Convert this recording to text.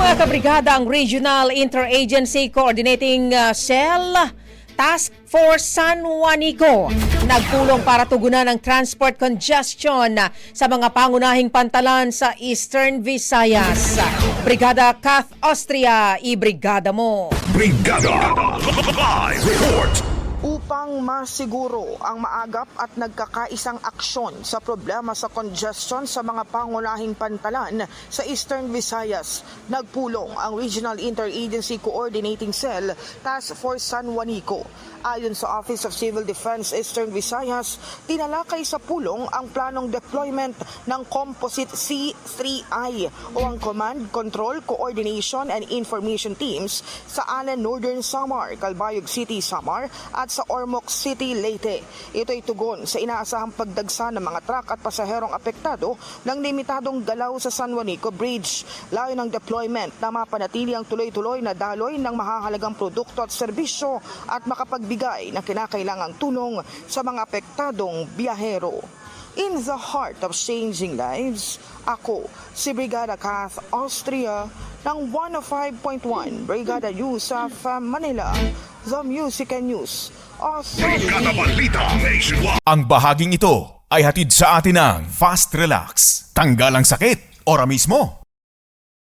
mga kabrigada ang Regional Interagency Coordinating Cell Task Force San Juanico nagpulong para tugunan ang transport congestion sa mga pangunahing pantalan sa Eastern Visayas. Brigada Kath Austria, ibrigada mo. Brigada Live Report. Upang masiguro ang maagap at nagkakaisang aksyon sa problema sa congestion sa mga pangunahing pantalan sa Eastern Visayas, nagpulong ang Regional Interagency Coordinating Cell Task Force San Juanico. Ayon sa Office of Civil Defense Eastern Visayas, tinalakay sa pulong ang planong deployment ng Composite C3I o ang Command, Control, Coordination and Information Teams sa Allen, Northern Samar, Calbayog City, Samar at sa Ormoc City, Leyte. Ito'y tugon sa inaasahang pagdagsa ng mga truck at pasaherong apektado ng limitadong galaw sa San Juanico Bridge. Layo ng deployment na mapanatili ang tuloy-tuloy na daloy ng mahahalagang produkto at serbisyo at makapagbigay ng kinakailangang tulong sa mga apektadong biyahero. In the heart of changing lives, ako si Brigada Kath Austria ng 105.1 Brigada News of Manila, The Music and News Authority. Brigada Balita Nationwide. Ang bahaging ito ay hatid sa atin ng Fast Relax. Tanggal ang sakit, ora mismo.